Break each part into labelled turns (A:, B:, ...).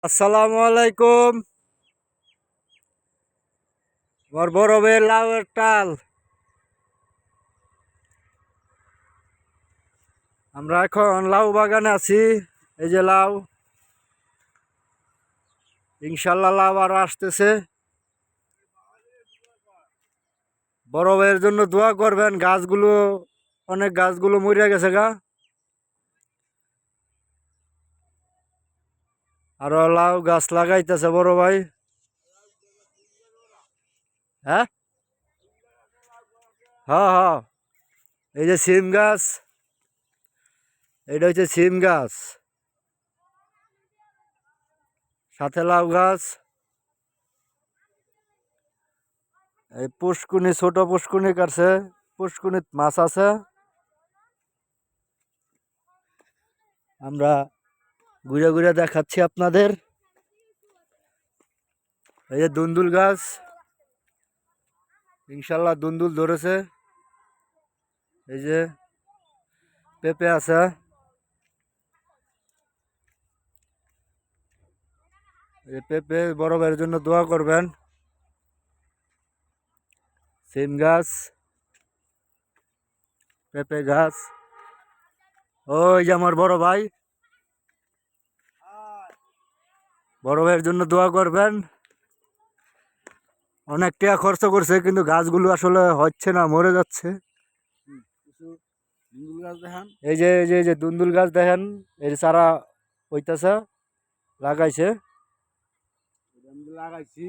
A: আসসালামু আলাইকুম। আমার বড় ভাইয়ের লাউয়ের টাল। আমরা এখন লাউ বাগানে আছি। এই যে লাউ, ইনশাল্লাহ লাউ আরো আসতেছে। বড় ভাইয়ের জন্য দোয়া করবেন। গাছগুলো, অনেক গাছগুলো মরিয়া গেছে গা। আরো লাউ গাছ লাগাইতেছে বড় ভাই। হ্যাঁ, হ্যাঁ, হ্যাঁ। এই যে সিম গাছ, এটা হচ্ছে সিম গাছ, সাথে লাউ গাছ। এই পুষ্কুনি, ছোট পুষ্কুনি কাটছে। পুষ্কুনিত মাছ আছে। আমরা ঘুরে ঘুরে দেখাচ্ছি আপনাদের। এই যে দুন্দুল গাছ, ইনশাল্লাহ দুন্দুল ধরেছে। এই যে পেঁপে আছে। এই পেঁপে বড় ভাইয়ের জন্য দোয়া করবেন। সিম গাছ, পেঁপে গাছ। ওই যে আমার বড় ভাই, বড় ভাইয়ের জন্য দোয়া করবেন। অনেক টাকা খরচ করছে, কিন্তু গাছগুলো আসলে হচ্ছে না, মরে যাচ্ছে। এই যে দুন্দুল গাছ দেখেন। এই যে চারা হইতাছে, লাগাইছে।
B: লাগাইছি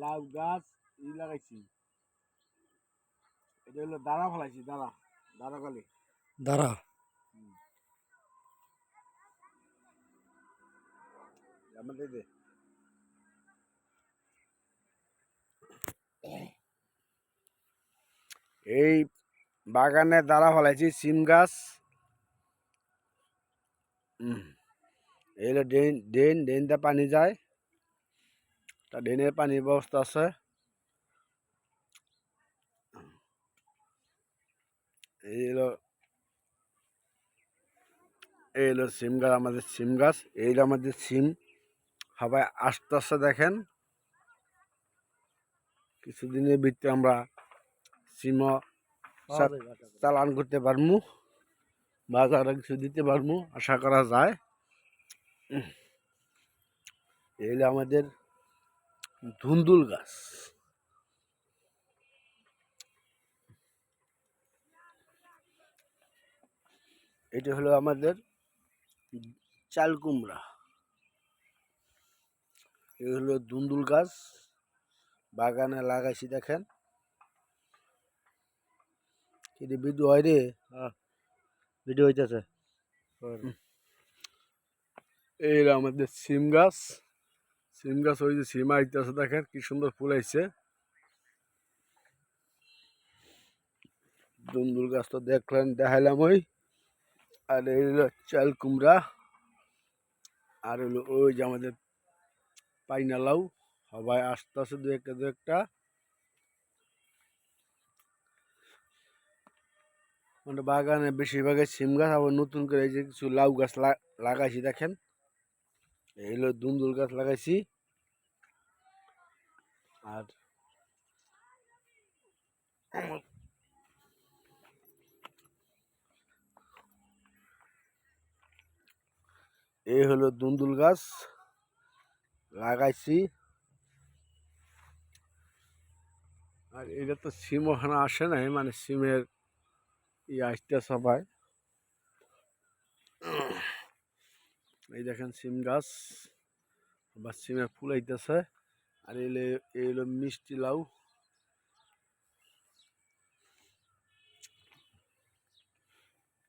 B: লাউ গাছ লাগাইছি। এটা হলো দাঁড়া ফেলাইছি, দাঁড়া কালি
A: দাঁড়া।
B: আমাদের দে। এই বাগানে দাঁড়া ফেলাইছি সিম গাছ। এই হলো ড্রেনটা পানি যায়, তা ড্রেনের পানির ব্যবস্থা আছে। এই হলো এই হলো সিম গাছ, আমাদের সিম গাছ। এই হলো আমাদের সিম। সবাই আস্তে আস্তে দেখেন, কিছুদিনের ভিতরে আমরা সিমও চালান করতে পারবো, বাজারে কিছু দিতে পারবো আশা করা যায়। এই হলো আমাদের ধুন্দুল গাছ। এটা হলো আমাদের চাল কুমড়া। এই হলো ধুন্দুল গাছ, বাগানে লাগাইছি দেখেন। কিন্তু ভিডিও হয় রে,
A: ভিডিও হইতেছে।
B: এই হলো আমাদের সিম গাছ। সিম গাছ, ওই যে সিম আইতেছে দেখেন কি সুন্দর ফুল আইছে। ধুন্দুল গাছ তো দেখলেন, দেখাইলাম ওই। আর এই হলো চাল কুমড়া। আর হলো ওই যে আমাদের পাইনা লাউ। সবাই আস্তে আস্তে দু একটা মানে বাগানে বেশিরভাগই সিম গাছ, আবার নতুন করে এই যে কিছু লাউ গাছ লাগাইছি দেখেন। এই হলো ধুন্দুল গাছ লাগাইছি। আর এই হলো ধুন্দুল গাছ লাগাইছি। আর এটা তো সিম ওখানে আসে নাই, মানে সিমের আসতে সবাই। এই দেখেন সিম গাছ, আবার সিমের ফুল আইতেছে। আর এই হলো মিষ্টি লাউ।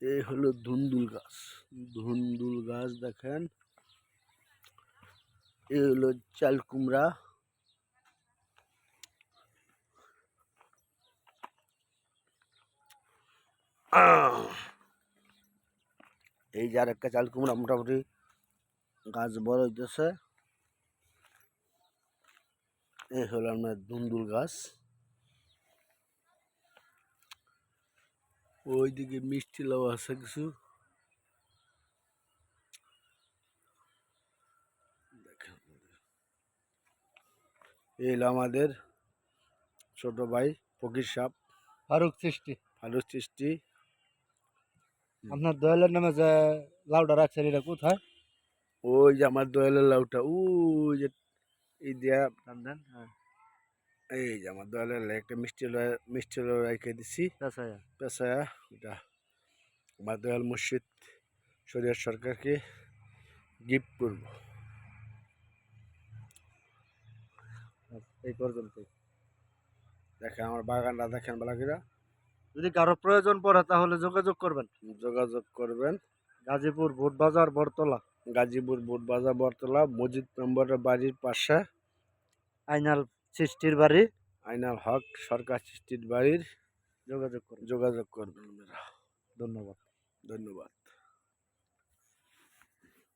B: এই হলো ধুন্দুল গাছ। ধুন্দুল গাছ দেখেন। এই হলো চাল কুমড়া। এই যে আর একটা চাল কুমড়া, মোটামুটি গাছ বড় হইতেছে। এই হলো আপনার ধুন্দুল গাছ। ওইদিকে মিষ্টি লাউ আছে কিছু। এই হলো আমাদের ছোট ভাই ফকির সাপ
A: ফারুক সৃষ্টি।
B: ফারুক চিস্তি।
A: আপনার দয়ালের নামে যে লাউডা রাখছেন এটা কোথায়?
B: ওই যে আমার দয়ালের লাউটা ওই যে এই দিয়া
A: দেন হ্যাঁ
B: এই যে আমার দয়ালের লাউ একটা মিষ্টি লাউ রেখে দিছি
A: আচ্ছা
B: পেশায়া। এটা আমার দয়াল মুর্শিদ শরীয়ত সরকারকে গিফট করব।
A: এই পর্যন্ত।
B: দেখেন আমার বাগানটা দেখেন বালাকিরা,
A: যদি কারো প্রয়োজন পড়ে তাহলে যোগাযোগ করবেন।
B: যোগাযোগ করবেন।
A: গাজীপুর ভোটবাজার বরতলা
B: গাজীপুর বোটবাজার বটতলা মসজিদ নম্বরের বাড়ির পাশে
A: আইনাল সৃষ্টির বাড়ি।
B: আইনাল হক সরকার সৃষ্টির বাড়ির
A: যোগাযোগ করুন।
B: যোগাযোগ করবেন।
A: ধন্যবাদ।
B: ধন্যবাদ।